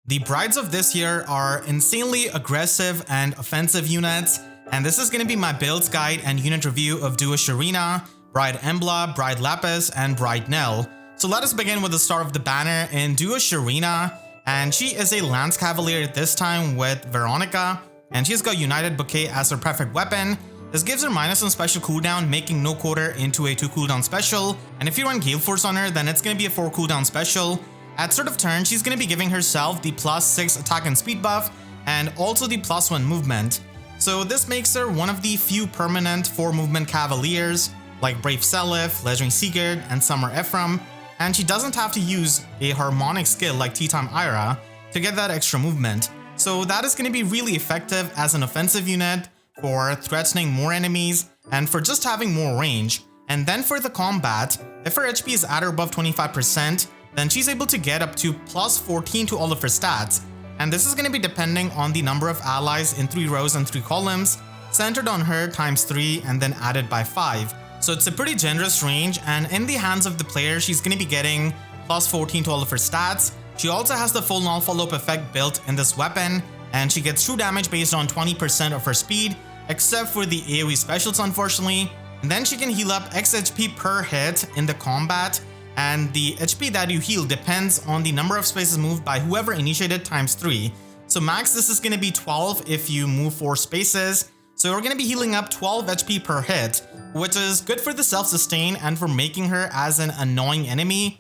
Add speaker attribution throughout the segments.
Speaker 1: The brides of this year are insanely aggressive and offensive units, and this is going to be my builds guide and unit review of Duo Sharena, Bride Embla, Bride Lapis, and Bride Nel. So let us begin with the start of the banner in Duo Sharena, and she is a Lance Cavalier this time with Veronica, and she's got United Bouquet as her preferred weapon. This gives her -1 special cooldown, making no quarter into a 2 cooldown special, and if you run Gale Force on her, then it's going to be a 4 cooldown special. At start of turn, she's going to be giving herself the +6 attack and speed buff, and also the +1 movement. So this makes her one of the few permanent 4 movement Cavaliers, like Brave Seliph, Legendary Sigurd, and Summer Ephraim, and she doesn't have to use a harmonic skill like Tea-Time Ira to get that extra movement. So that is going to be really effective as an offensive unit for threatening more enemies and for just having more range. And then for the combat, if her HP is at or above 25%, then she's able to get up to +14 to all of her stats. And this is going to be depending on the number of allies in 3 rows and 3 columns, centered on her ×3 and then added by 5. So it's a pretty generous range, and in the hands of the player, she's going to be getting +14 to all of her stats. She also has the full null follow-up effect built in this weapon, and she gets true damage based on 20% of her speed, except for the AoE specials unfortunately. And then she can heal up X HP per hit in the combat, and the HP that you heal depends on the number of spaces moved by whoever initiated ×3. So max this is going to be 12 if you move 4 spaces, so you're going to be healing up 12 HP per hit, which is good for the self-sustain and for making her as an annoying enemy.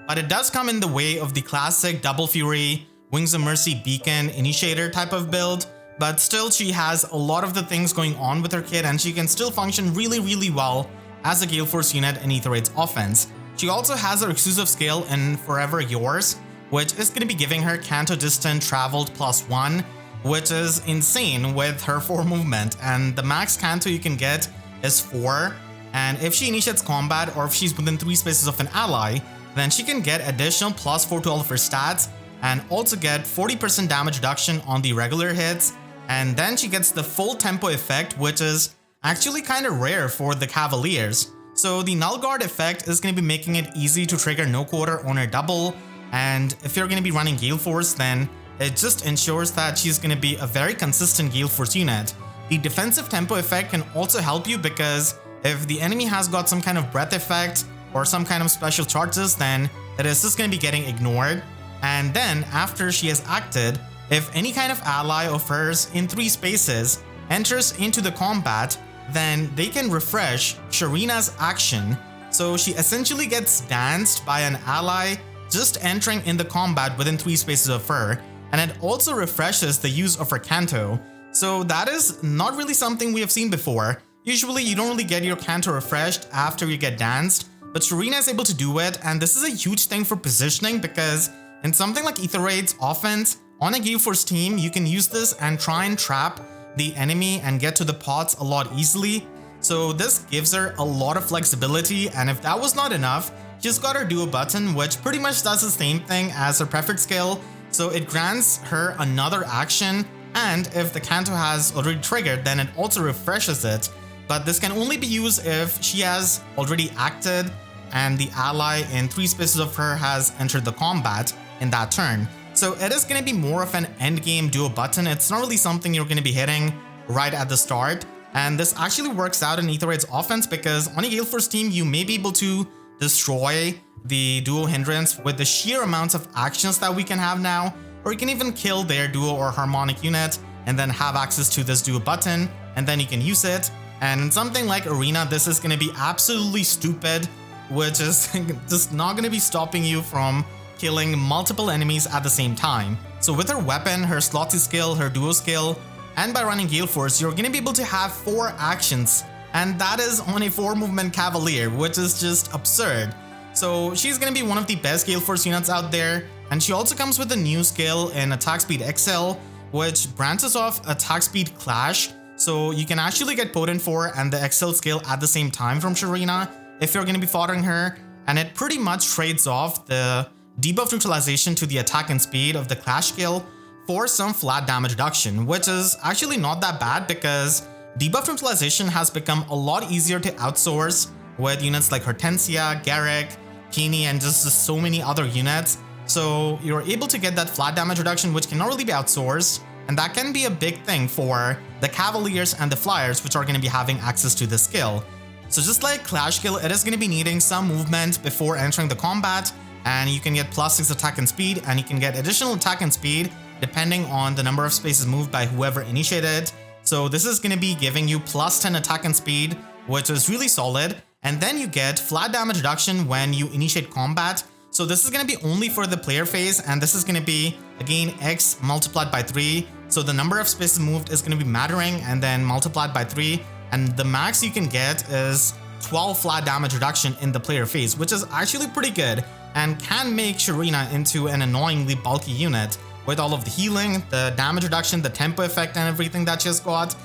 Speaker 1: But it does come in the way of the classic Double Fury, Wings of Mercy Beacon Initiator type of build, but still she has a lot of the things going on with her kit, and she can still function really well as a Gale Force unit in Aether Raids offense. She also has her exclusive skill in Forever Yours, which is going to be giving her Canto Distant Traveled +1, which is insane with her 4 movement, and the max Canto you can get is 4, and if she initiates combat or if she's within 3 spaces of an ally, then she can get additional +4 to all of her stats, and also get 40% damage reduction on the regular hits, and then she gets the full tempo effect, which is actually kind of rare for the Cavaliers. So the Null Guard effect is going to be making it easy to trigger no quarter on her double, and if you're going to be running Gale Force, then it just ensures that she's going to be a very consistent Gale Force unit. The defensive tempo effect can also help you, because if the enemy has got some kind of breath effect or some kind of special charges, then it is just going to be getting ignored. And then after she has acted, if any kind of ally of hers in 3 spaces enters into the combat, then they can refresh Sharena's action. So she essentially gets danced by an ally just entering in the combat within 3 spaces of her, and it also refreshes the use of her Canto. So that is not really something we have seen before. Usually you don't really get your Canto refreshed after you get danced, but Sharena is able to do it, and this is a huge thing for positioning, because in something like Aether Raids offense, on a Gale Force team, you can use this and try and trap the enemy and get to the pots a lot easily. So this gives her a lot of flexibility, and if that was not enough, she's got her Duo button, which pretty much does the same thing as her preferred skill. So it grants her another action, and if the Canto has already triggered, then it also refreshes it. But this can only be used if she has already acted and the ally in 3 spaces of her has entered the combat in that turn. So it is going to be more of an endgame Duo button. It's not really something you're going to be hitting right at the start. And this actually works out in Aether Raids offense, because on a Gale Force team, you may be able to destroy the Duo hindrance with the sheer amounts of actions that we can have now, or you can even kill their Duo or Harmonic unit and then have access to this Duo button, and then you can use it. And in something like Arena, this is going to be absolutely stupid, which is just not going to be stopping you from killing multiple enemies at the same time. So with her weapon, her Slotsy skill, her Duo skill, and by running Gale Force, you're going to be able to have 4 actions, and that is on a 4 movement Cavalier, which is just absurd. So she's going to be one of the best Gale Force units out there, and she also comes with a new skill in Attack Speed XL, which branches off Attack Speed Clash, so you can actually get Potent 4 and the XL skill at the same time from Sharena if you're going to be following her, and it pretty much trades off the debuff neutralization to the attack and speed of the Clash skill for some flat damage reduction, which is actually not that bad, because debuff neutralization has become a lot easier to outsource with units like Hortensia, Garrick, Keeney, and just so many other units. So you're able to get that flat damage reduction, which cannot really be outsourced. And that can be a big thing for the Cavaliers and the Flyers, which are going to be having access to this skill. So just like Clash skill, it is going to be needing some movement before entering the combat. And you can get +6 attack and speed, and you can get additional attack and speed depending on the number of spaces moved by whoever initiated. So this is going to be giving you +10 attack and speed, which is really solid. And then you get flat damage reduction when you initiate combat. So this is going to be only for the player phase, and this is going to be again X multiplied by 3. So the number of spaces moved is going to be mattering, and then multiplied by 3. And the max you can get is 12 flat damage reduction in the player phase, which is actually pretty good and can make Sharena into an annoyingly bulky unit with all of the healing, the damage reduction, the tempo effect, and everything that she's got.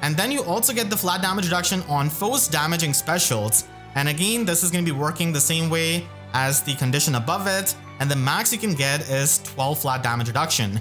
Speaker 1: And then you also get the flat damage reduction on foes damaging specials. And again, this is going to be working the same way as the condition above it, and the max you can get is 12 flat damage reduction.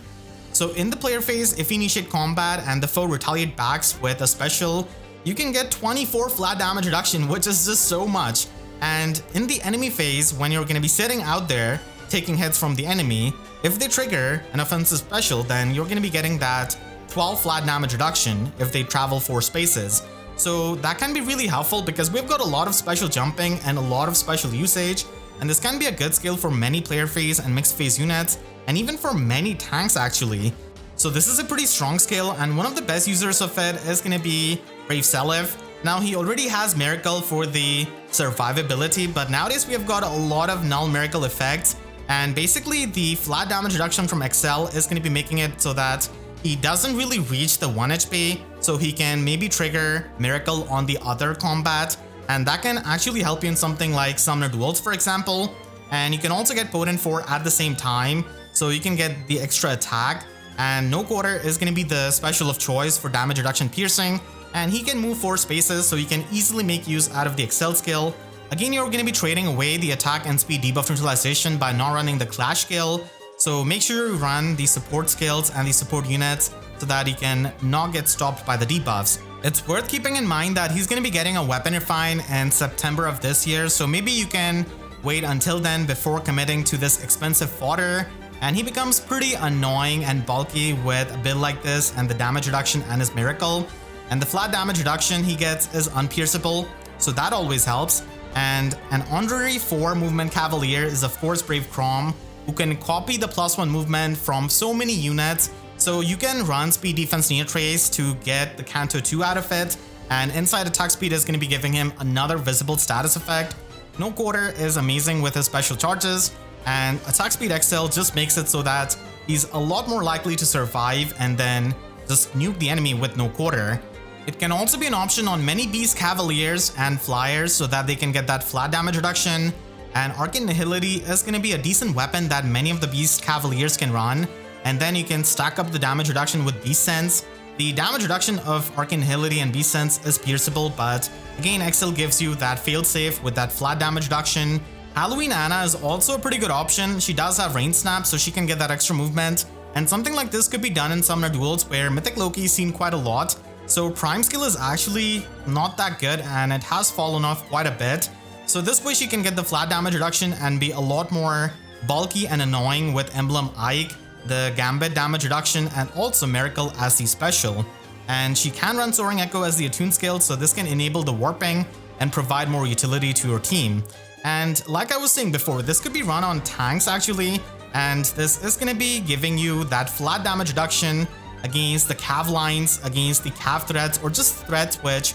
Speaker 1: So in the player phase, if you initiate combat and the foe retaliate backs with a special, you can get 24 flat damage reduction, which is just so much. And in the enemy phase, when you're going to be sitting out there taking hits from the enemy, if they trigger an offensive special, then you're going to be getting that 12 flat damage reduction if they travel 4 spaces. So that can be really helpful because we've got a lot of special jumping and a lot of special usage, and this can be a good skill for many player phase and mixed phase units, and even for many tanks actually. So this is a pretty strong skill, and one of the best users of it is going to be Brave Seliph. Now he already has Miracle for the survivability, but nowadays we have got a lot of null Miracle effects, and basically the flat damage reduction from Excel is going to be making it so that he doesn't really reach the 1 HP, so he can maybe trigger Miracle on the other combat, and that can actually help you in something like Summoner Duels, for example. And you can also get Potent 4 at the same time, so you can get the extra attack. And No Quarter is going to be the special of choice for damage reduction piercing, and he can move 4 spaces, so you can easily make use out of the Excel skill. Again, you're going to be trading away the attack and speed debuff neutralization by not running the Clash skill, so make sure you run the support skills and the support units so that you can not get stopped by the debuffs. It's worth keeping in mind that he's going to be getting a weapon refine in September of this year, so maybe you can wait until then before committing to this expensive fodder, and he becomes pretty annoying and bulky with a build like this and the damage reduction and his Miracle. And the flat damage reduction he gets is unpierceable, so that always helps. And an honorary 4 movement Cavalier is of course Brave Crom, who can copy the +1 movement from so many units, so you can run speed defense near trace to get the Canto 2 out of it, and inside attack speed is going to be giving him another visible status effect. No Quarter is amazing with his special charges, and attack speed XL just makes it so that he's a lot more likely to survive and then just nuke the enemy with No Quarter. It can also be an option on many Beast Cavaliers and Flyers so that they can get that flat damage reduction, and Arcane Nihility is going to be a decent weapon that many of the Beast Cavaliers can run, and then you can stack up the damage reduction with Beast Sense. The damage reduction of Arcane Nihility and Beast Sense is pierceable, but again XL gives you that failsafe with that flat damage reduction. Halloween Anna is also a pretty good option. She does have Rain Snap, so she can get that extra movement, and something like this could be done in Summoner Duels where Mythic Loki is seen quite a lot. So Prime skill is actually not that good and it has fallen off quite a bit. So this way she can get the flat damage reduction and be a lot more bulky and annoying with Emblem Ike, the Gambit damage reduction, and also Miracle as the special. And she can run Soaring Echo as the attune skill, so this can enable the warping and provide more utility to your team. And like I was saying before, this could be run on tanks actually, and this is going to be giving you that flat damage reduction against the Cav lines, against the Cav threats, or just threats which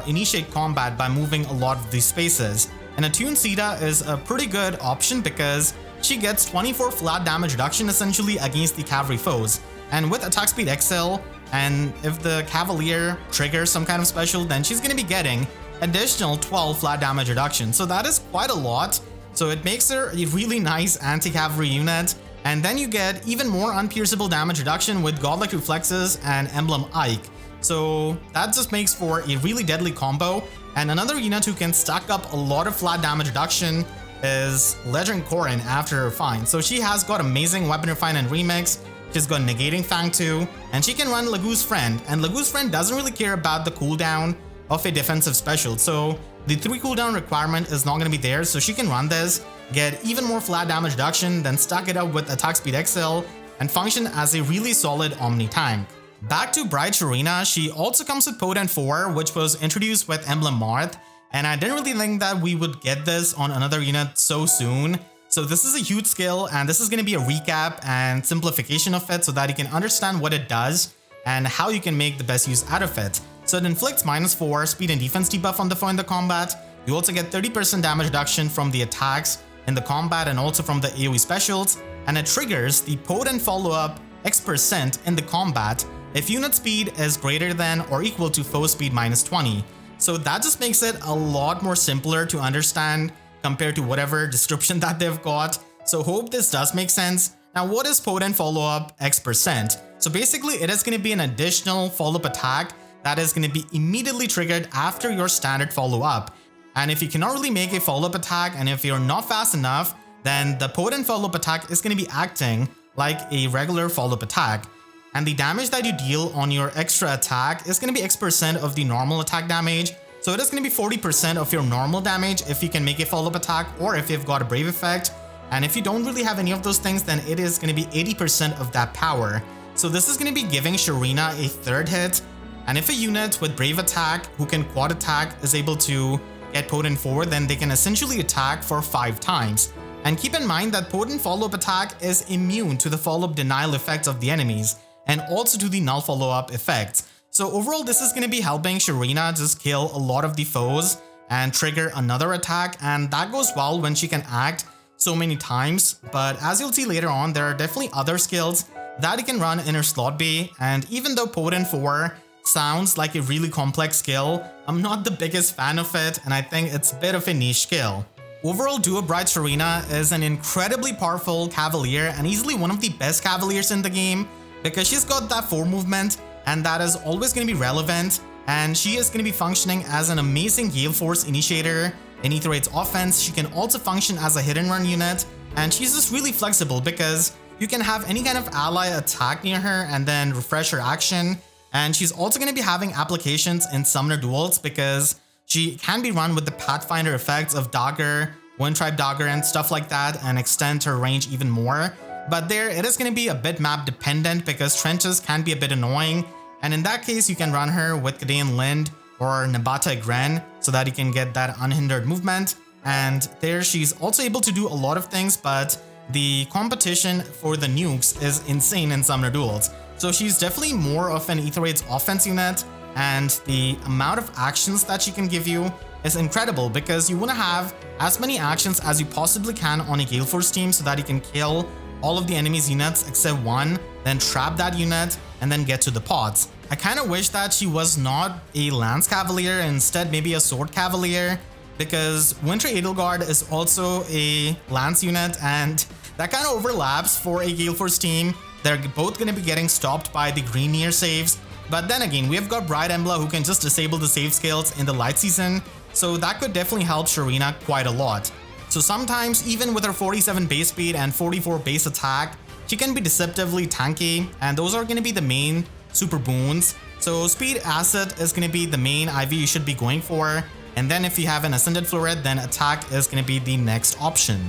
Speaker 1: initiate combat by moving a lot of these spaces. And Attune Sita is a pretty good option because she gets 24 flat damage reduction essentially against the cavalry foes. And with attack speed XL, and if the Cavalier triggers some kind of special, then she's going to be getting additional 12 flat damage reduction. So that is quite a lot. So it makes her a really nice anti-cavalry unit. And then you get even more unpierceable damage reduction with Godlike Reflexes and Emblem Ike. So that just makes for a really deadly combo. And another unit who can stack up a lot of flat damage reduction is Legend Corin after Refine. So she has got amazing Weapon Refine and Remix. She's got Negating Fang too, and she can run Lagu's Friend. And Lagu's Friend doesn't really care about the cooldown of a defensive special. So the 3 cooldown requirement is not going to be there, so she can run this. get even more flat damage reduction, then stack it up with attack speed XL, and function as a really solid Omni tank. Back to Bride Sharena, she also comes with Potent 4, which was introduced with Emblem Heroes, and I didn't really think that we would get this on another unit so soon. So this is a huge skill, and this is going to be a recap and simplification of it so that you can understand what it does and how you can make the best use out of it. So it inflicts -4 speed and defense debuff on the foe in the combat. You also get 30% damage reduction from the attacks in the combat and also from the AoE specials, and it triggers the potent follow-up X% in the combat if unit speed is greater than or equal to foe speed -20. So that just makes it a lot more simpler to understand compared to whatever description that they've got. So hope this does make sense. Now, what is potent follow-up X%? So basically it is going to be an additional follow-up attack that is going to be immediately triggered after your standard follow-up. And if you cannot really make a follow-up attack, and if you're not fast enough, then the potent follow-up attack is going to be acting like a regular follow-up attack. And the damage that you deal on your extra attack is going to be X% of the normal attack damage. So it is going to be 40% of your normal damage if you can make a follow-up attack or if you've got a brave effect. And if you don't really have any of those things, then it is going to be 80% of that power. So this is going to be giving Sharena a third hit. And if a unit with brave attack who can quad attack is able to get potent 4, then they can essentially attack for 5 times. And keep in mind that potent follow-up attack is immune to the follow-up denial effects of the enemies and also to the null follow-up effects. So overall, this is going to be helping Sharena just kill a lot of the foes and trigger another attack, and that goes well when she can act so many times. But as you'll see later on, there are definitely other skills that you can run in her slot bay, and even though potent 4 sounds like a really complex skill, I'm not the biggest fan of it, and I think it's a bit of a niche skill. Overall, Duo Bride Sharena is an incredibly powerful cavalier and easily one of the best cavaliers in the game because she's got that 4 movement, and that is always going to be relevant, and she is going to be functioning as an amazing Gale Force initiator in Aether Raids offense. She can also function as a hit and run unit, and she's just really flexible because you can have any kind of ally attack near her and then refresh her action. And she's also going to be having applications in Summoner Duels because she can be run with the Pathfinder effects of Dagger, One Tribe Dagger and stuff like that, and extend her range even more. But there, it is going to be a bit map dependent because trenches can be a bit annoying, and in that case you can run her with Gdaean Lind or Nabata Gren so that you can get that unhindered movement. And there she's also able to do a lot of things, but the competition for the nukes is insane in Summoner Duels. So she's definitely more of an Aether Raids offense unit, and the amount of actions that she can give you is incredible because you want to have as many actions as you possibly can on a Gale Force team so that you can kill all of the enemy's units except one, then trap that unit, and then get to the pods. I kind of wish that she was not a Lance Cavalier, instead maybe a Sword Cavalier, because Winter Edelgard is also a Lance unit, and that kind of overlaps for a Gale Force team. They're both going to be getting stopped by the green near saves. But then again, we've got Bride Embla who can just disable the save skills in the light season, so that could definitely help Sharena quite a lot. So sometimes, even with her 47 base speed and 44 base attack, she can be deceptively tanky, and those are going to be the main super boons. So speed asset is going to be the main IV you should be going for, and then if you have an Ascended Floret, then attack is going to be the next option.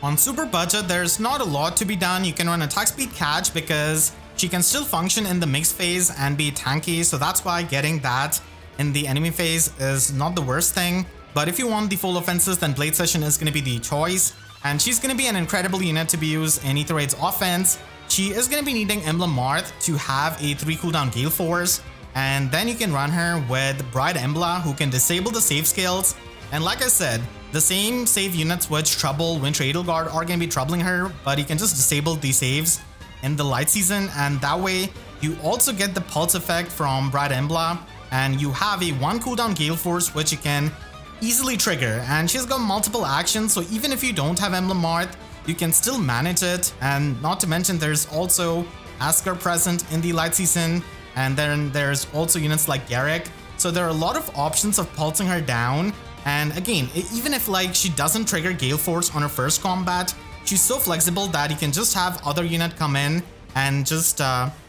Speaker 1: On super budget, there's not a lot to be done. You can run attack speed catch because she can still function in the mix phase and be tanky, so that's why getting that in the enemy phase is not the worst thing. But if you want the full offenses, then Blade Session is going to be the choice, and she's going to be an incredible unit to be used in Aether Raids offense. She is going to be needing Emblem Heroes to have a 3 cooldown Gale Force, and then you can run her with Bride Embla who can disable the save skills. And like I said, the same save units which trouble Winter Edelgard are going to be troubling her, but you can just disable the saves in the light season, and that way you also get the pulse effect from Bride Embla, and you have a 1 cooldown Gale Force which you can easily trigger, and she's got multiple actions, so even if you don't have Emblem Heroes, you can still manage it. And not to mention there's also Asker present in the light season, and then there's also units like Garrick, so there are a lot of options of pulsing her down. And again, even if like she doesn't trigger Gale Force on her first combat, she's so flexible that you can just have other unit come in and just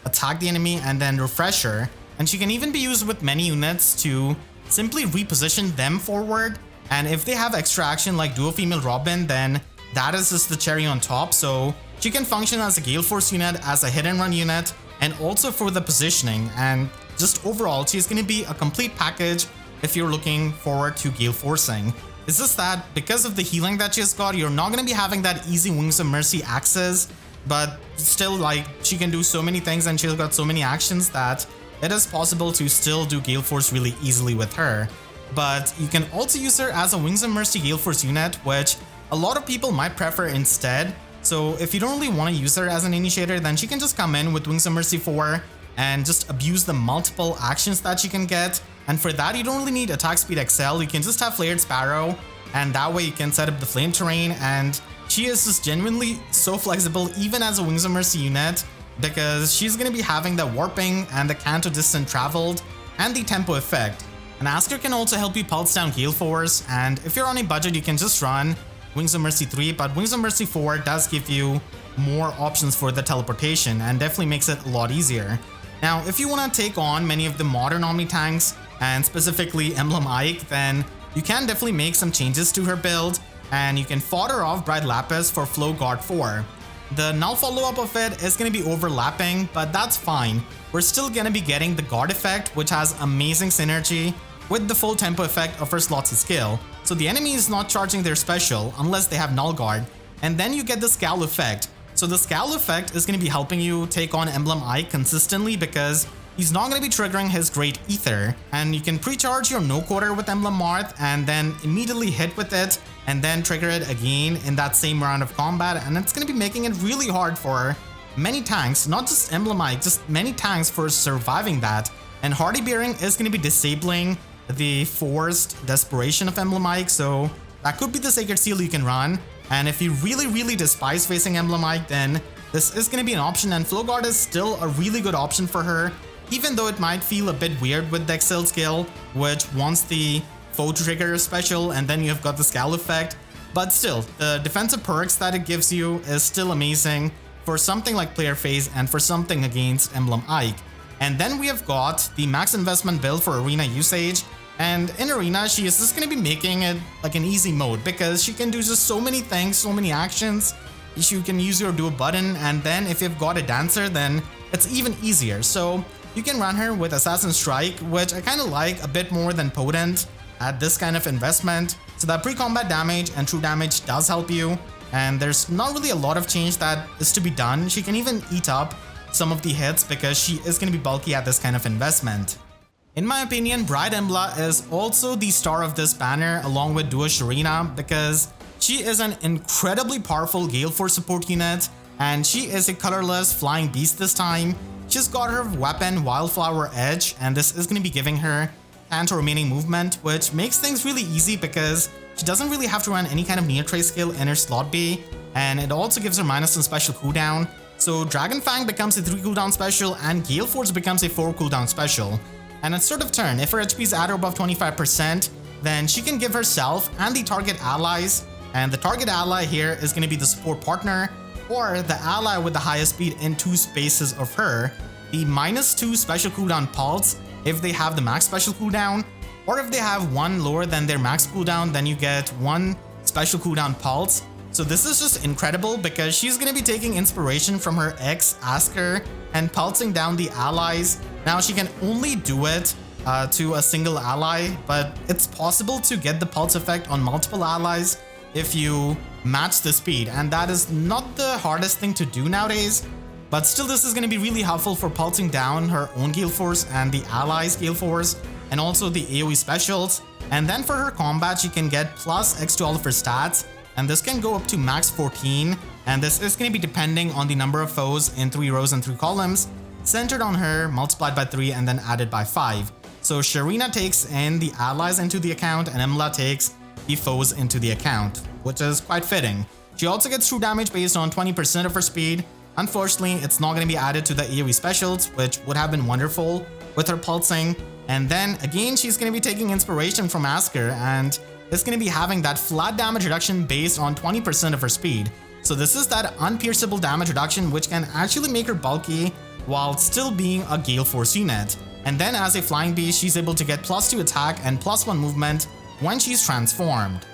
Speaker 1: attack the enemy and then refresh her. And she can even be used with many units to simply reposition them forward. And if they have extra action like Duo Female Robin, then that is just the cherry on top. So she can function as a Gale Force unit, as a hit and run unit, and also for the positioning. And just overall, she's going to be a complete package if you're looking forward to Gale Forcing. It's just that because of the healing that she's got, you're not going to be having that easy Wings of Mercy access, but still, like, she can do so many things and she's got so many actions that it is possible to still do Gale Force really easily with her. But you can also use her as a Wings of Mercy Gale Force unit, which a lot of people might prefer instead. So if you don't really want to use her as an initiator, then she can just come in with Wings of Mercy 4 and just abuse the multiple actions that she can get. And for that, you don't really need attack speed XL. You can just have Flared Sparrow, and that way you can set up the flame terrain. And she is just genuinely so flexible even as a Wings of Mercy unit, because she's going to be having the warping and the Canto Distant Traveled and the tempo effect. And Asker can also help you pulse down Gale Force, and if you're on a budget, you can just run Wings of Mercy 3, but Wings of Mercy 4 does give you more options for the teleportation and definitely makes it a lot easier. Now, if you want to take on many of the modern Omni tanks, and specifically Emblem Ike, then you can definitely make some changes to her build, and you can fodder off Bride Lapis for Flow Guard 4. The null follow-up of it is going to be overlapping, but that's fine. We're still going to be getting the Guard effect, which has amazing synergy with the full tempo effect of her Slotsy skill. So the enemy is not charging their special unless they have Null Guard, and then you get the Scowl effect. So the Scowl effect is going to be helping you take on Emblem Ike consistently because he's not going to be triggering his Great Aether, and you can pre-charge your No Quarter with Emblem Marth and then immediately hit with it and then trigger it again in that same round of combat, and it's going to be making it really hard for many tanks, not just Emblem Ike, just many tanks for surviving that. And Hardy Bearing is going to be disabling the forced desperation of Emblem Ike, so that could be the Sacred Seal you can run. And if you really despise facing Emblem Ike, then this is going to be an option, and Flow Guard is still a really good option for her, even though it might feel a bit weird with the Excel skill, which wants the foe to trigger a special and then you've got the Scowl effect. But still, the defensive perks that it gives you is still amazing for something like Player Phase and for something against Emblem Ike. And then we have got the max investment build for arena usage, and in arena she is just going to be making it like an easy mode because she can do just so many things, so many actions. You can use your duo button, and then if you've got a dancer, then it's even easier. So you can run her with Assassin Strike, which I kind of like a bit more than Potent at this kind of investment. So that pre-combat damage and true damage does help you, and there's not really a lot of change that is to be done. She can even eat up some of the hits because she is going to be bulky at this kind of investment. In my opinion, Bride Embla is also the star of this banner along with Duo Sharena because she is an incredibly powerful Gale Force support unit, and she is a colorless flying beast this time. She's got her weapon Wildflower Edge, and this is going to be giving her Canto remaining movement, which makes things really easy because she doesn't really have to run any kind of near trace skill in her slot B, and it also gives her minus some special cooldown. So Dragon Fang becomes a 3 cooldown special and Gale Force becomes a 4 cooldown special. And at start of turn, if her HP is at or above 25%, then she can give herself and the target allies, and the target ally here is going to be the support partner or the ally with the highest speed in 2 spaces of her, the -2 special cooldown pulse if they have the max special cooldown, or if they have one lower than their max cooldown, then you get 1 special cooldown pulse. So this is just incredible because she's going to be taking inspiration from her ex Asker and pulsing down the allies. Now she can only do it to a single ally, but it's possible to get the pulse effect on multiple allies if you match the speed, and that is not the hardest thing to do nowadays. But still, this is going to be really helpful for pulsing down her own Gale Force and the allies' Gale Force, and also the AoE specials. And then for her combat, she can get +X to all of her stats, and this can go up to max 14, and this is going to be depending on the number of foes in 3 rows and 3 columns, centered on her, multiplied by 3, and then added by 5. So Sharena takes in the allies into the account, and Embla takes the foes into the account, which is quite fitting. She also gets true damage based on 20% of her speed. Unfortunately, it's not going to be added to the AoE specials, which would have been wonderful with her pulsing. And then again, she's going to be taking inspiration from Asker, and is going to be having that flat damage reduction based on 20% of her speed. So this is that unpierceable damage reduction, which can actually make her bulky while still being a Gale Force unit. And then as a flying beast, she's able to get +2 attack and +1 movement when she's transformed.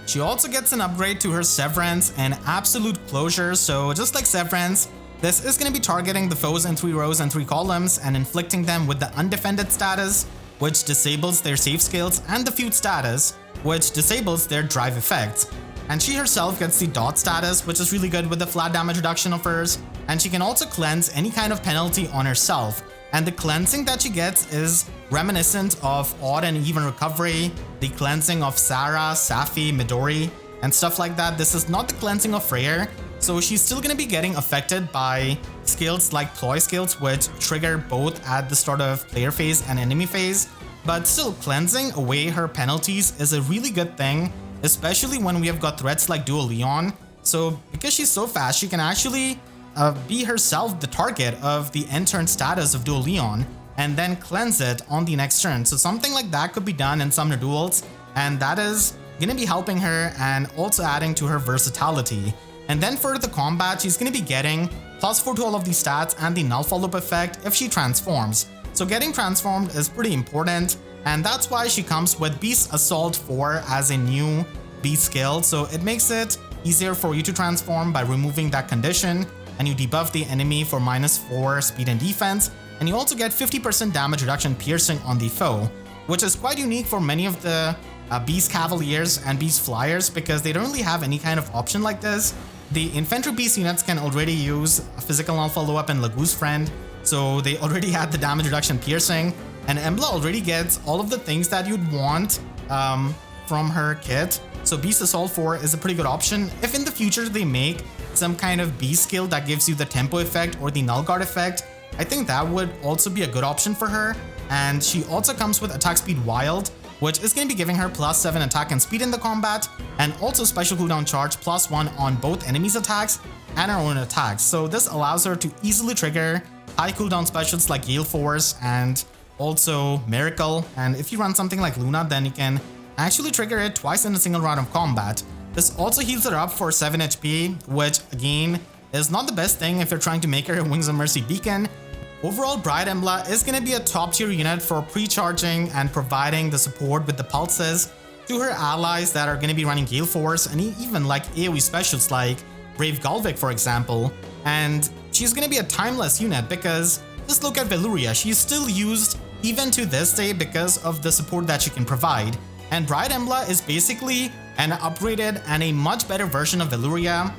Speaker 1: She also gets an upgrade to her Severance and Absolute Closure, so just like Severance, this is going to be targeting the foes in 3 rows and 3 columns and inflicting them with the Undefended status, which disables their save skills, and the Feud status, which disables their drive effects. And she herself gets the Dot status, which is really good with the flat damage reduction of hers, and she can also cleanse any kind of penalty on herself. And the cleansing that she gets is reminiscent of Odd and Even Recovery, the cleansing of Sarah, Safi, Midori, and stuff like that. This is not the cleansing of Freyr, so she's still going to be getting affected by skills like Ploy skills, which trigger both at the start of player phase and enemy phase. But still, cleansing away her penalties is a really good thing, especially when we have got threats like Dual Leon. So because she's so fast, she can actually be herself the target of the end turn status of Dual Leon and then cleanse it on the next turn. So something like that could be done in Summoner Duels, and that is going to be helping her and also adding to her versatility. And then for the combat, she's going to be getting +4 to all of these stats and the null follow-up effect if she transforms. So getting transformed is pretty important, and that's why she comes with Beast Assault 4 as a new beast skill. So it makes it easier for you to transform by removing that condition, and you debuff the enemy for -4 speed and defense, and you also get 50% damage reduction piercing on the foe, which is quite unique for many of the Beast Cavaliers and Beast Flyers because they don't really have any kind of option like this. The Infantry Beast units can already use a physical null follow-up and Lagu's Friend, so they already had the damage reduction piercing, and Embla already gets all of the things that you'd want from her kit. So Beast Assault 4 is a pretty good option. If in the future they make some kind of beast skill that gives you the tempo effect or the null guard effect, I think that would also be a good option for her. And she also comes with attack speed wild, which is going to be giving her +7 attack and speed in the combat, and also special cooldown charge +1 on both enemies' attacks and her own attacks. So this allows her to easily trigger high cooldown specials like Gale Force and also Miracle. And if you run something like Luna, then you can actually trigger it twice in a single round of combat. This also heals her up for 7 HP, which again is not the best thing if you're trying to make her a Wings of Mercy beacon. Overall, Bride Embla is going to be a top tier unit for pre-charging and providing the support with the pulses to her allies that are going to be running Gale Force and even like AoE specials like Brave Galvik, for example. And she's going to be a timeless unit because just look at Veluria. She's still used even to this day because of the support that she can provide. And Bride Embla is basically an upgraded and a much better version of Veluria.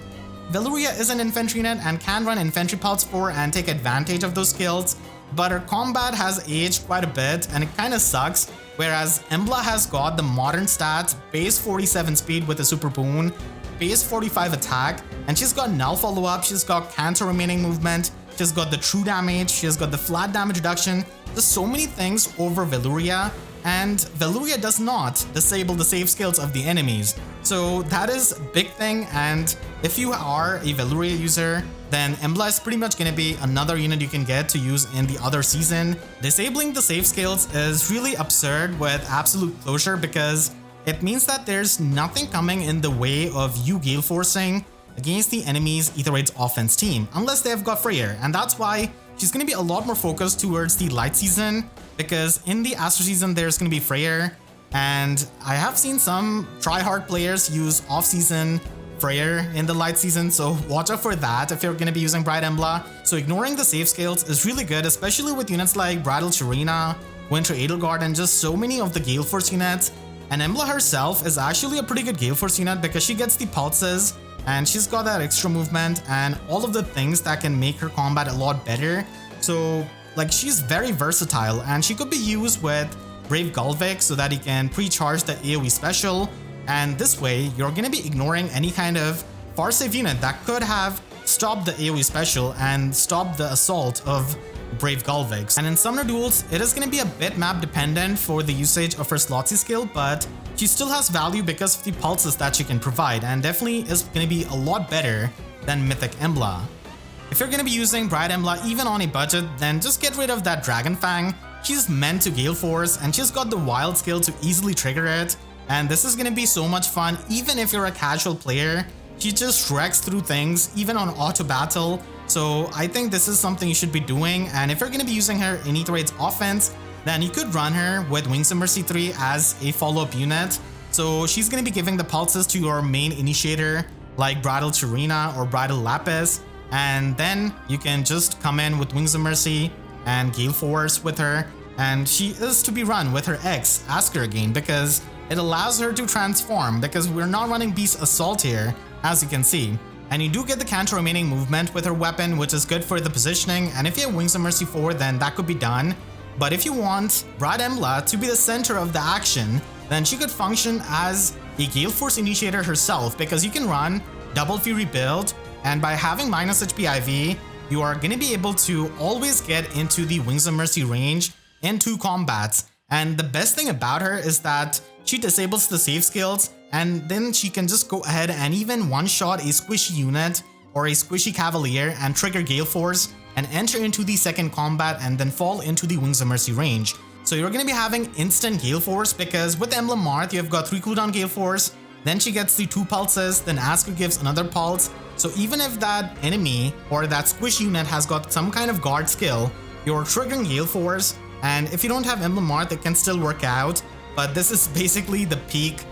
Speaker 1: Veluria is an infantry unit and can run infantry pulse 4 and take advantage of those skills, but her combat has aged quite a bit and it kinda sucks, whereas Embla has got the modern stats, base 47 speed with a super boon, base 45 attack, and she's got null follow-up, she's got counter remaining movement, she's got the true damage, she's got the flat damage reduction. There's so many things over Veluria, and Veluria does not disable the save skills of the enemies. So that is a big thing, and if you are a Veluria user, then Embla is pretty much going to be another unit you can get to use in the other season. Disabling the save skills is really absurd with Absolute Closure because it means that there's nothing coming in the way of you Gale Forcing against the enemy's Aether Raids offense team, unless they've got Freyr, and that's why she's going to be a lot more focused towards the light season, because in the Astro season there's going to be Freyr, and I have seen some try-hard players use off-season Freyr in the light season, so watch out for that if you're going to be using Bride Embla. So ignoring the save scales is really good, especially with units like Bridal Sharena, Winter Edelgard, and just so many of the Gale Force units. And Embla herself is actually a pretty good Gale Force unit because she gets the pulses, and she's got that extra movement and all of the things that can make her combat a lot better. So like, she's very versatile, and she could be used with Brave Galvik so that he can pre-charge the AoE special, and this way you're going to be ignoring any kind of far save unit that could have stopped the AoE special and stopped the assault of Brave Galvik. And in Summoner Duels, it is going to be a bit map dependent for the usage of her Slotsy skill, but she still has value because of the pulses that she can provide, and definitely is going to be a lot better than Mythic Embla. If you're going to be using Bride Embla even on a budget, then just get rid of that Dragon Fang. She's meant to Gale Force, and she's got the wild skill to easily trigger it, and this is going to be so much fun even if you're a casual player. She just shreks through things even on auto battle, so I think this is something you should be doing. And if you're going to be using her in Aether Raids offense, then you could run her with Wings of Mercy 3 as a follow-up unit. So she's going to be giving the pulses to your main initiator like Bridal Sharena or Bridal Lapis, and then you can just come in with Wings of Mercy and Gale Force with her, and she is to be run with her X, Asker again, because it allows her to transform, because we're not running Beast Assault here, as you can see. And you do get the counter remaining movement with her weapon, which is good for the positioning, and if you have Wings of Mercy 4, then that could be done. But if you want Bride Embla to be the center of the action, then she could function as a Gale Force initiator herself, because you can run Double Fury build, and by having minus HP IV, you are going to be able to always get into the Wings of Mercy range in 2 combats. And the best thing about her is that she disables the save skills, and then she can just go ahead and even one-shot a squishy unit or a squishy cavalier and trigger Gale Force and enter into the second combat and then fall into the Wings of Mercy range. So you're going to be having instant Gale Force, because with Emblem Marth you've got 3 cooldown Gale Force, then she gets the 2 pulses, then Asker gives another pulse. So even if that enemy or that squish unit has got some kind of guard skill, you're triggering Gale Force, and if you don't have Emblem Marth it can still work out, but this is basically the peak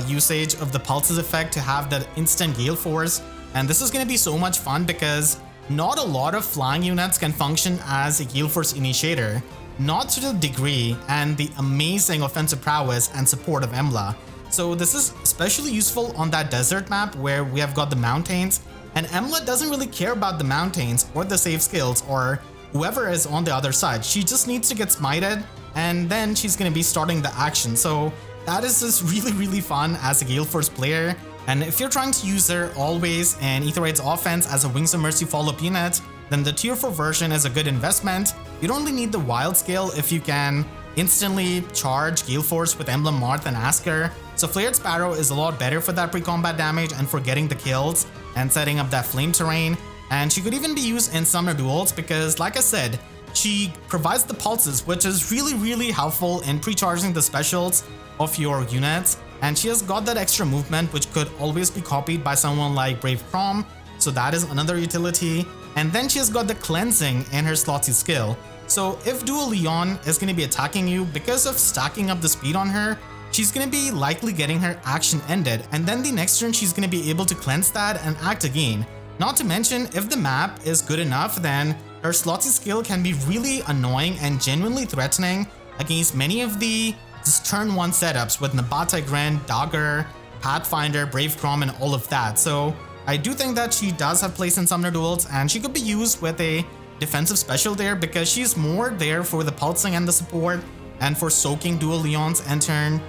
Speaker 1: usage of the pulses effect to have that instant Gale Force. And this is going to be so much fun because not a lot of flying units can function as a Gale Force initiator, not to the degree and the amazing offensive prowess and support of Embla. So this is especially useful on that desert map where we have got the mountains, and Embla doesn't really care about the mountains or the save skills or whoever is on the other side. She just needs to get smited, and then she's going to be starting the action. So that is just really fun as a Gale Force player. And if you're trying to use her always in Aether Raids offense as a Wings of Mercy follow-up unit, then the tier 4 version is a good investment. You'd only need the wild skill if you can instantly charge Gale Force with Emblem Marth and Asker. So Flared Sparrow is a lot better for that pre-combat damage and for getting the kills and setting up that flame terrain. And she could even be used in Summoner Duels because, like I said, she provides the pulses, which is really helpful in pre-charging the specials of your units. And she has got that extra movement which could always be copied by someone like Brave Crom, so that is another utility. And then she has got the cleansing in her Slotsy skill. So if Dual Leon is going to be attacking you, because of stacking up the speed on her, she's going to be likely getting her action ended, and then the next turn she's going to be able to cleanse that and act again. Not to mention, if the map is good enough, then her Slotsy skill can be really annoying and genuinely threatening against many of the just turn 1 setups with Nabata Grand, Dagger, Pathfinder, Brave Crom, and all of that. So I do think that she does have place in Summoner Duels, and she could be used with a defensive special there because she's more there for the pulsing and the support and for soaking Dual Leon's end turn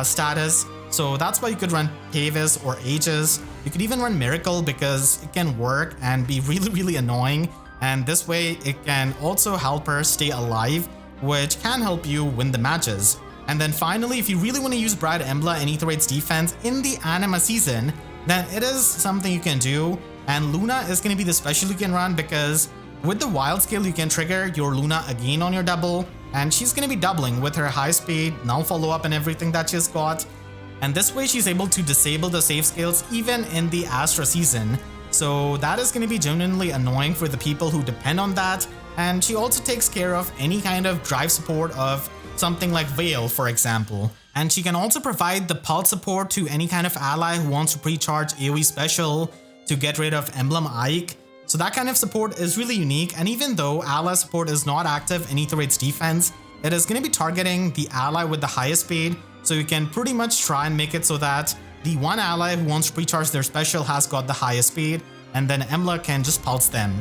Speaker 1: status. So that's why you could run Pavis or Aegis. You could even run Miracle because it can work and be really annoying, and this way it can also help her stay alive, which can help you win the matches. And then finally, if you really want to use Bride Embla in Aether Raids defense in the Anima season, then it is something you can do, and Luna is going to be the special you can run because with the wild skill you can trigger your Luna again on your double, and she's going to be doubling with her high speed, null follow-up and everything that she's got. And this way she's able to disable the save skills even in the Astra season. So that is going to be genuinely annoying for the people who depend on that. And she also takes care of any kind of drive support of something like Veil, for example. And she can also provide the pulse support to any kind of ally who wants to pre-charge AoE special to get rid of Emblem Ike. So that kind of support is really unique, and even though ally support is not active in Aether Raids defense, it is going to be targeting the ally with the highest speed, so you can pretty much try and make it so that the one ally who wants to pre-charge their special has got the highest speed, and then Embla can just pulse them.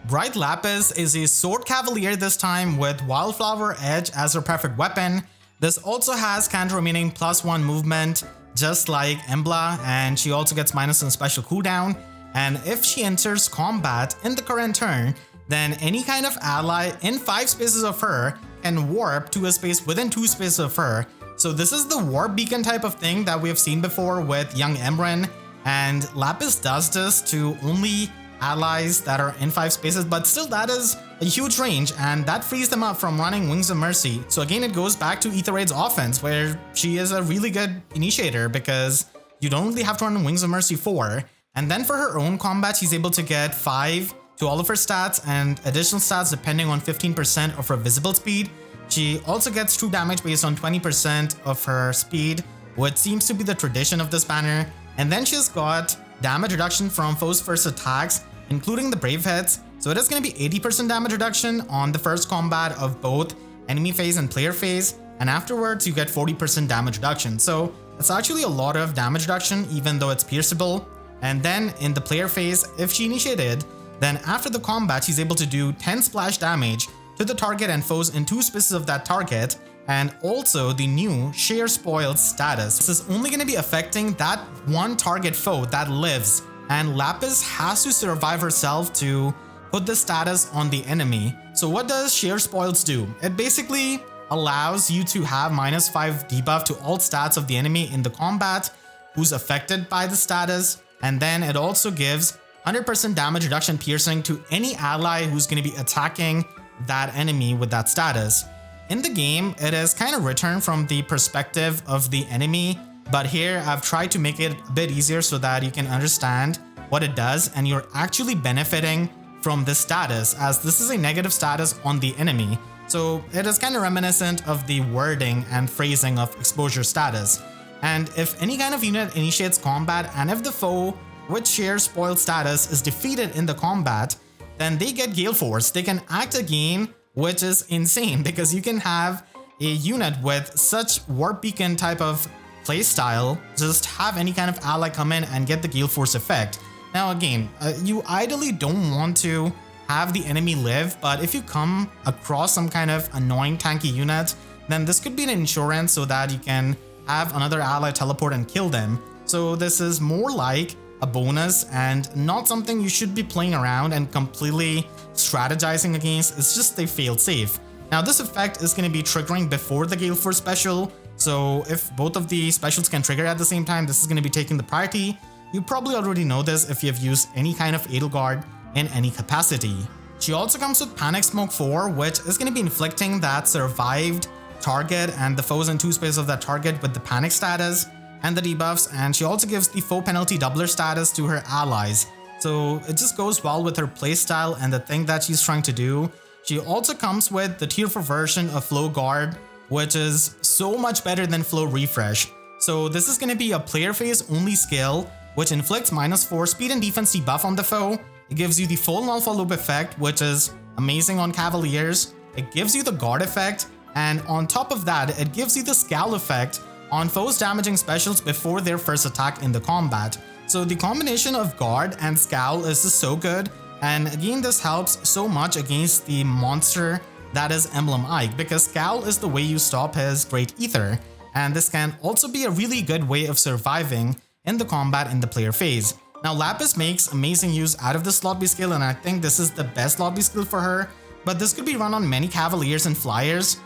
Speaker 1: Bright Lapis is a Sword Cavalier this time with Wildflower Edge as her preferred weapon. This also has counter remaining +1 movement just like Embla, and she also gets minus on special cooldown. And if she enters combat in the current turn, then any kind of ally in 5 spaces of her can warp to a space within 2 spaces of her. So this is the warp beacon type of thing that we have seen before with Young Emran, and Lapis does this to only allies that are in 5 spaces, but still that is a huge range and that frees them up from running Wings of Mercy. So again, it goes back to Aether Raids offense where she is a really good initiator because you don't really have to run Wings of Mercy 4. And then for her own combat, she's able to get 5 to all of her stats and additional stats depending on 15% of her visible speed. She also gets true damage based on 20% of her speed. which seems to be the tradition of this banner. And then she's got damage reduction from foes' first attacks, including the brave hits. So it is going to be 80% damage reduction on the first combat of both enemy phase and player phase. And afterwards, you get 40% damage reduction. So it's actually a lot of damage reduction, even though it's pierceable. And then in the player phase, if she initiated, then after the combat, she's able to do 10 splash damage to the target and foes in 2 spaces of that target. And also the new Share Spoiled status. This is only going to be affecting that one target foe that lives. And Lapis has to survive herself to put the status on the enemy. So what does Share Spoils do? It basically allows you to have -5 debuff to all stats of the enemy in the combat who's affected by the status. And then it also gives 100% damage reduction piercing to any ally who's going to be attacking that enemy with that status. In the game, it is kind of written from the perspective of the enemy, but here I've tried to make it a bit easier so that you can understand what it does and you're actually benefiting from this status, as this is a negative status on the enemy. So it is kind of reminiscent of the wording and phrasing of exposure status. And if any kind of unit initiates combat and if the foe with Share Spoiled status is defeated in the combat, then they get Gale Force. They can act again, which is insane because you can have a unit with such Warp Beacon type of playstyle just have any kind of ally come in and get the Gale Force effect. Now again, you ideally don't want to have the enemy live, but if you come across some kind of annoying tanky unit, then this could be an insurance so that you can have another ally teleport and kill them. So this is more like a bonus and not something you should be playing around and completely strategizing against. It's just a failed safe. Now this effect is going to be triggering before the Gale Force special, so if both of the specials can trigger at the same time, this is going to be taking the priority. You probably already know this if you've used any kind of Edelgard in any capacity. She also comes with Panic Smoke 4, which is going to be inflicting that survived target and the foes in 2 spaces of that target with the panic status and the debuffs, and she also gives the foe penalty doubler status to her allies. So it just goes well with her playstyle and the thing that she's trying to do. She also comes with the tier 4 version of Flow Guard, which is so much better than Flow Refresh. So this is going to be a player phase only skill, which inflicts -4 speed and defense debuff on the foe. It gives you the full Alpha Loop effect, which is amazing on Cavaliers. It gives you the Guard effect, and on top of that, it gives you the Scowl effect on foes damaging specials before their first attack in the combat. So the combination of Guard and Scowl is just so good, and again this helps so much against the monster that is Emblem Ike, because Scowl is the way you stop his Great Aether, and this can also be a really good way of surviving in the combat in the player phase. Now Lapis makes amazing use out of this lobby skill, and I think this is the best lobby skill for her, but this could be run on many Cavaliers and Flyers,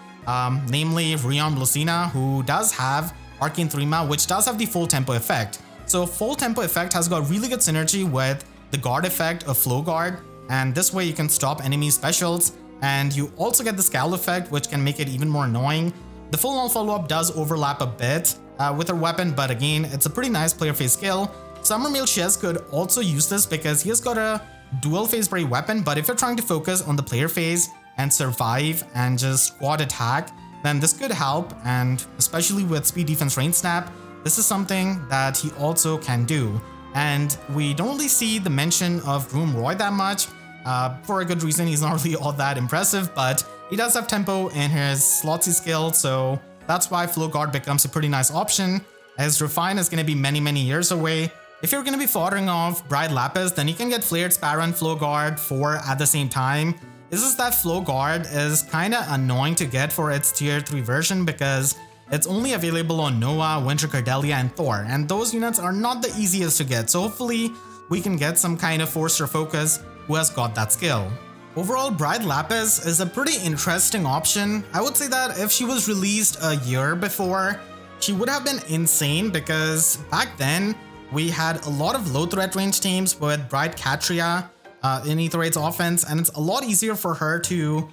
Speaker 1: namely Rion Lucina, who does have Arcane Thrima, which does have the full tempo effect. So full tempo effect has got really good synergy with the Guard effect of Flow Guard, and this way you can stop enemy specials, and you also get the Scowl effect, which can make it even more annoying. The full null follow-up does overlap a bit with her weapon, but again, it's a pretty nice player phase skill. Summer Male Shez could also use this because he has got a dual phase brave weapon, but if you're trying to focus on the player phase and survive and just squad attack, then this could help, and especially with speed defense range snap, this is something that he also can do. And we don't really see the mention of Groom Roy that much, for a good reason. He's not really all that impressive, but he does have tempo in his Slotsy skill, so that's why Flow Guard becomes a pretty nice option, as Refine is going to be many years away. If you're going to be foddering off Bride Lapis, then you can get Flared Sparrow and Flow Guard 4 at the same time. It's just that Flow Guard is kinda annoying to get for its tier 3 version because it's only available on Noah, Winter Cordelia, and Thor, and those units are not the easiest to get, so hopefully we can get some kind of Forcer Focus who has got that skill. Overall, Bride Lapis is a pretty interesting option. I would say that if she was released a year before, she would have been insane because back then we had a lot of low threat range teams with Bride Katria in Aether Raids offense, and it's a lot easier for her to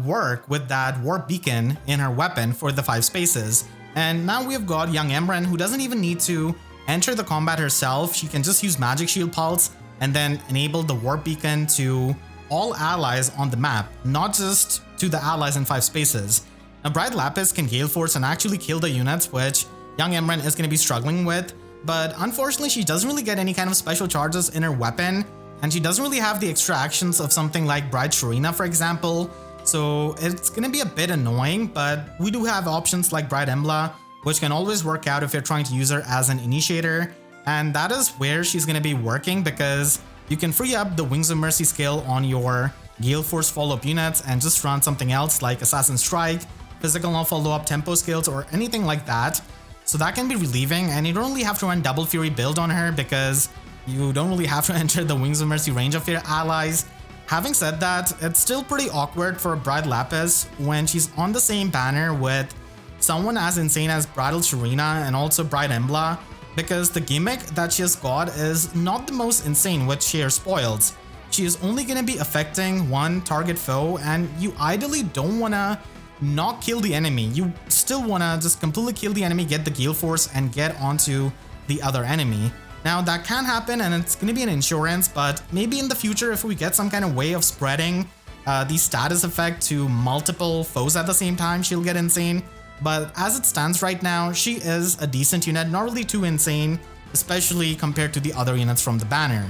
Speaker 1: work with that Warp Beacon in her weapon for the 5 spaces. And now we've got young Emran, who doesn't even need to enter the combat herself. She can just use Magic Shield Pulse and then enable the Warp Beacon to all allies on the map, not just to the allies in 5 spaces. Now Bride Lapis can Gale Force and actually kill the units, which young Emran is going to be struggling with. But unfortunately, she doesn't really get any kind of special charges in her weapon, and she doesn't really have the extra actions of something like Bride Sharena, for example. So it's going to be a bit annoying, but we do have options like Bride Embla, which can always work out if you're trying to use her as an initiator. And that is where she's going to be working, because you can free up the Wings of Mercy skill on your Gale Force follow-up units and just run something else like Assassin Strike, Physical No follow-up tempo skills, or anything like that. So that can be relieving, and you don't really have to run Double Fury build on her because you don't really have to enter the Wings of Mercy range of your allies. Having said that, it's still pretty awkward for Bride Lapis when she's on the same banner with someone as insane as Bridal Sharena and also Bride Embla, because the gimmick that she has got is not the most insane with sheer spoils. She is only going to be affecting one target foe, and you ideally don't want to not kill the enemy. You still want to just completely kill the enemy, get the Gale Force, and get onto the other enemy. Now that can happen, and it's going to be an insurance, but maybe in the future if we get some kind of way of spreading the status effect to multiple foes at the same time, she'll get insane. But as it stands right now, she is a decent unit, not really too insane, especially compared to the other units from the banner.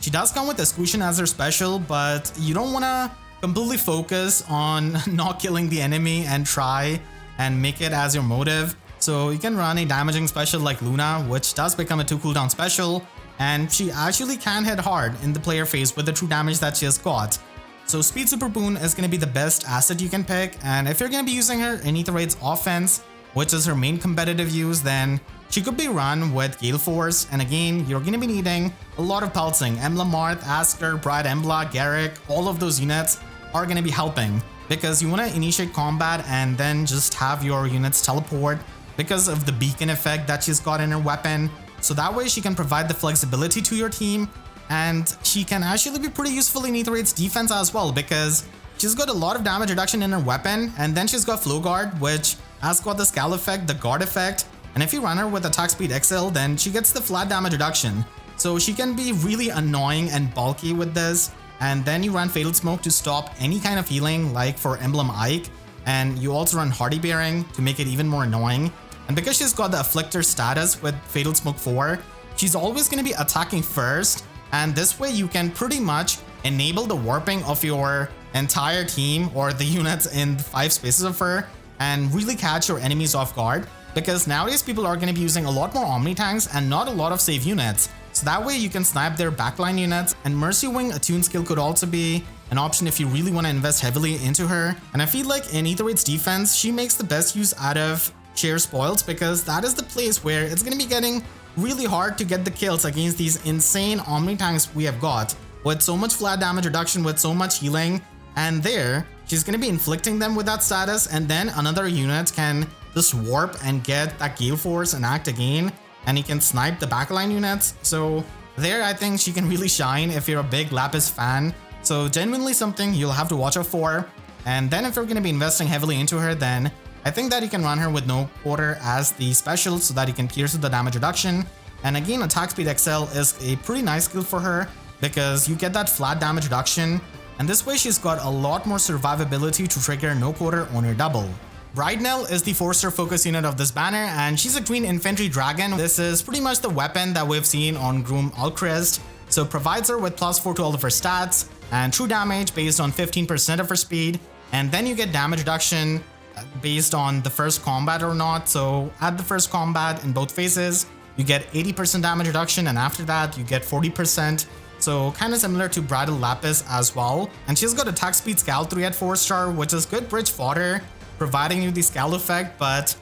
Speaker 1: She does come with Escutcheon as her special, but you don't want to completely focus on not killing the enemy and try and make it as your motive. So you can run a damaging special like Luna, which does become a 2 cooldown special, and she actually can hit hard in the player phase with the true damage that she has got. So Speed Super Boon is going to be the best asset you can pick, and if you're going to be using her in Aether Raids offense, which is her main competitive use, then she could be run with Gale Force, and again, you're going to be needing a lot of pulsing. Emblem Marth, Asker, Bride Embla, Garrick, all of those units are going to be helping, because you want to initiate combat and then just have your units teleport because of the beacon effect that she's got in her weapon. So that way she can provide the flexibility to your team, and she can actually be pretty useful in Aether Raids defense as well, because she's got a lot of damage reduction in her weapon, and then she's got Flow Guard, which has got the Scale effect, the Guard effect, and if you run her with Attack Speed XL, then she gets the flat damage reduction. So she can be really annoying and bulky with this. And then you run Fatal Smoke to stop any kind of healing, like for Emblem Ike, and you also run Hardy Bearing to make it even more annoying. And because she's got the Afflictor status with Fatal Smoke 4, she's always going to be attacking first, and this way you can pretty much enable the warping of your entire team or the units in 5 spaces of her and really catch your enemies off guard, because nowadays people are going to be using a lot more Omni tanks and not a lot of save units. So that way you can snipe their backline units, and Mercy Wing Attune skill could also be an option if you really want to invest heavily into her. And I feel like in Aether Raids defense, she makes the best use out of sheer spoils, because that is the place where it's going to be getting really hard to get the kills against these insane Omni tanks we have got, with so much flat damage reduction, with so much healing, and there, she's going to be inflicting them with that status, and then another unit can just warp and get that Gale Force and act again, and you can snipe the backline units. So there I think she can really shine if you're a big Lapis fan. So genuinely something you'll have to watch out for. And then if you're going to be investing heavily into her, then I think that you can run her with No Quarter as the special so that you can pierce with the damage reduction. And again, Attack Speed XL is a pretty nice skill for her because you get that flat damage reduction. And this way she's got a lot more survivability to trigger No Quarter on her double. Bride Nel is the 4-star focus unit of this banner, and she's a green infantry dragon. This is pretty much the weapon that we've seen on Groom Alchrist. So it provides her with +4 to all of her stats and true damage based on 15% of her speed, and then you get damage reduction based on the first combat or not. So at the first combat in both phases, you get 80% damage reduction, and after that you get 40%. So kind of similar to Bridal Lapis as well. And she's got attack speed Scal 3 at 4-star, which is good bridge fodder, providing you the Scal effect, but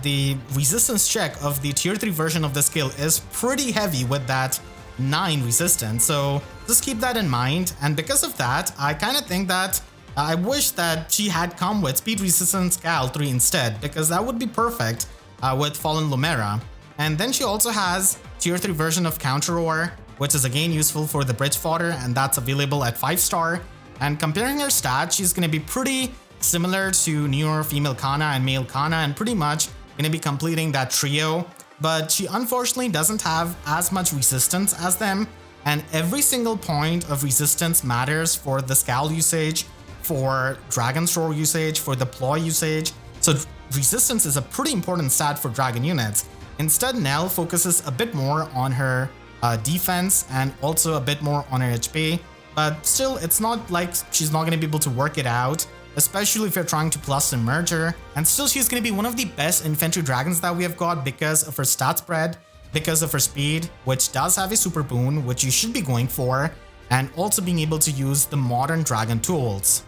Speaker 1: the resistance check of the tier 3 version of the skill is pretty heavy with that 9 resistance. So just keep that in mind. And because of that, I kind of think that I wish that she had come with speed resistance Scal 3 instead, because that would be perfect with Fallen Lumera. And then she also has tier 3 version of Counter Roar, which is again useful for the bridge fodder, and that's available at 5-star. And comparing her stats, she's going to be pretty similar to newer female Kana and male Kana, and pretty much going to be completing that trio. But she unfortunately doesn't have as much resistance as them, and every single point of resistance matters for the Scal usage, for Dragon's Roar usage, for the Ploy usage. So resistance is a pretty important stat for dragon units. Instead, Nel focuses a bit more on her defense and also a bit more on her HP, but still it's not like she's not going to be able to work it out, especially if you're trying to plus and merge her. And still she's going to be one of the best infantry dragons that we have got because of her stat spread, because of her speed, which does have a super boon, which you should be going for, and also being able to use the modern dragon tools.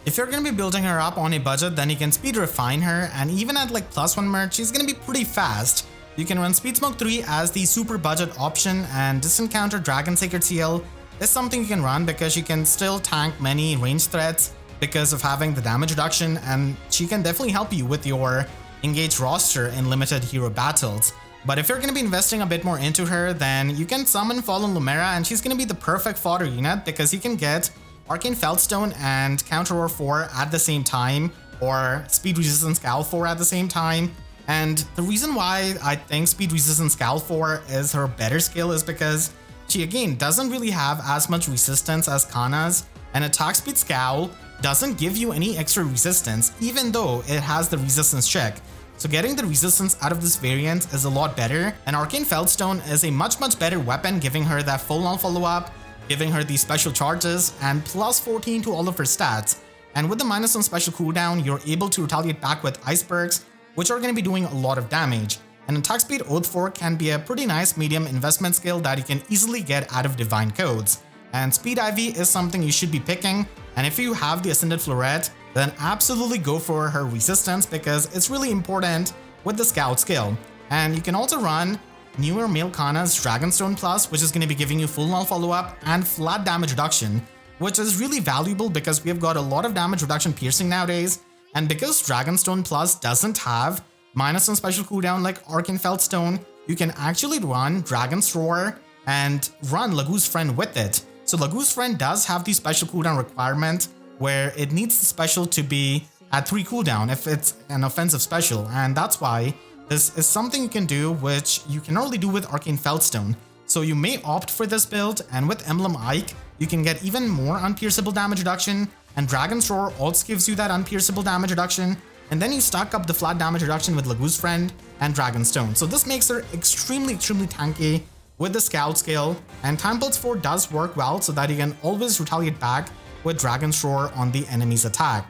Speaker 1: If you're going to be building her up on a budget, then you can speed refine her, and even at like +1 merge, she's going to be pretty fast. You can run Speed Smoke 3 as the super budget option, and Distant Counter Dragon Sacred Seal is something you can run because she can still tank many range threats because of having the damage reduction, and she can definitely help you with your engaged roster in limited hero battles. But if you're going to be investing a bit more into her, then you can summon Fallen Lumera, and she's going to be the perfect fodder unit because you can get Arcane Feldstone and Counter Roar 4 at the same time, or Speed Resistance Scowl 4 at the same time. And the reason why I think Speed Resistance Scowl 4 is her better skill is because she again doesn't really have as much resistance as Kana's, and Attack Speed Scowl doesn't give you any extra resistance even though it has the resistance check. So getting the resistance out of this variant is a lot better, and Arcane Feldstone is a much better weapon, giving her that full null follow-up, giving her these special charges, and +14 to all of her stats. And with the -1 special cooldown, you're able to retaliate back with icebergs, which are going to be doing a lot of damage. And Attack Speed Oath 4 can be a pretty nice medium investment skill that you can easily get out of Divine Codes. And Speed Ivy is something you should be picking, and if you have the Ascended Floret, then absolutely go for her resistance because it's really important with the Scout skill. And you can also run newer Male Kana's Dragonstone Plus, which is going to be giving you full null follow-up and flat damage reduction, which is really valuable because we have got a lot of damage reduction piercing nowadays. And because Dragonstone Plus doesn't have -1 special cooldown like Arcane Feldstone, you can actually run Dragon's Roar and run Lagoo's Friend with it. So Lagoo's Friend does have the special cooldown requirement where it needs the special to be at 3 cooldown if it's an offensive special, and that's why this is something you can do, which you can only do with Arcane Feldstone. So you may opt for this build, and with Emblem Ike, you can get even more unpierceable damage reduction, and Dragon's Roar also gives you that unpierceable damage reduction, and then you stack up the flat damage reduction with Lagoo's Friend and Dragonstone. So this makes her extremely tanky with the Scout skill, and Time Pulse 4 does work well so that you can always retaliate back with Dragon's Roar on the enemy's attack.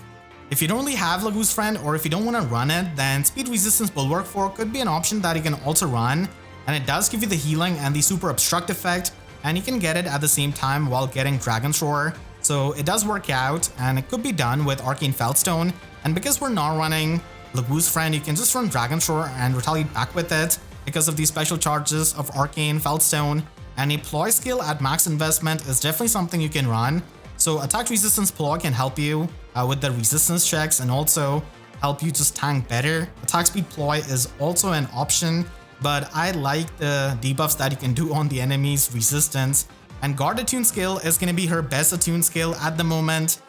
Speaker 1: If you don't really have Lagoo's Friend, or if you don't want to run it, then Speed Resistance Bulwark 4 could be an option that you can also run, and it does give you the healing and the super obstruct effect, and you can get it at the same time while getting Dragon's Roar. So it does work out, and it could be done with Arcane Feldstone, and because we're not running Lagoo's Friend, you can just run Dragon's Roar and retaliate back with it because of the special charges of Arcane Feldstone, and a ploy skill at max investment is definitely something you can run. So attack resistance ploy can help you with the resistance checks and also help you just tank better. Attack speed ploy is also an option, but I like the debuffs that you can do on the enemy's resistance. And Guard Attune skill is going to be her best attune skill at the moment.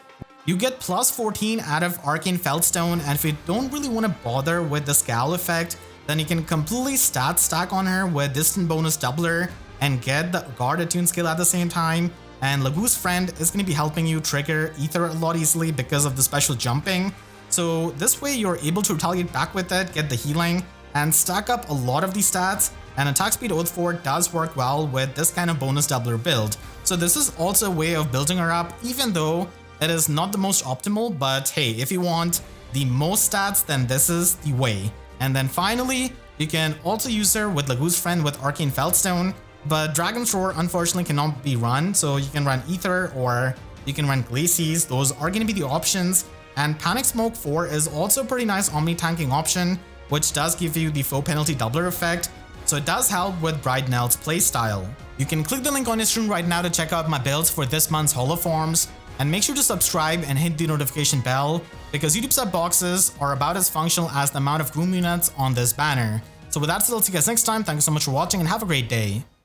Speaker 1: You get +14 out of Arcane Feldstone, and if you don't really want to bother with the Scowl effect, then you can completely stat stack on her with Distant Bonus Doubler and get the Guard Attune skill at the same time. And Lagoo's Friend is going to be helping you trigger Aether a lot easily because of the special jumping. So this way you're able to retaliate back with it, get the healing, and stack up a lot of these stats. And Attack Speed Oath 4 does work well with this kind of bonus doubler build. So this is also a way of building her up, even though it is not the most optimal, but hey, if you want the most stats, then this is the way. And then finally, you can also use her with Lagoo's Friend with Arcane Feldstone, but Dragon's Roar unfortunately cannot be run, so you can run Aether or you can run Glacies. Those are going to be the options. And Panic Smoke 4 is also a pretty nice omni-tanking option, which does give you the foe penalty doubler effect, so it does help with Bride Nel's playstyle. You can click the link on your screen right now to check out my builds for this month's holoforms, and make sure to subscribe and hit the notification bell, because YouTube sub boxes are about as functional as the amount of groom units on this banner. So with that said, I'll see you guys next time. Thank you so much for watching and have a great day.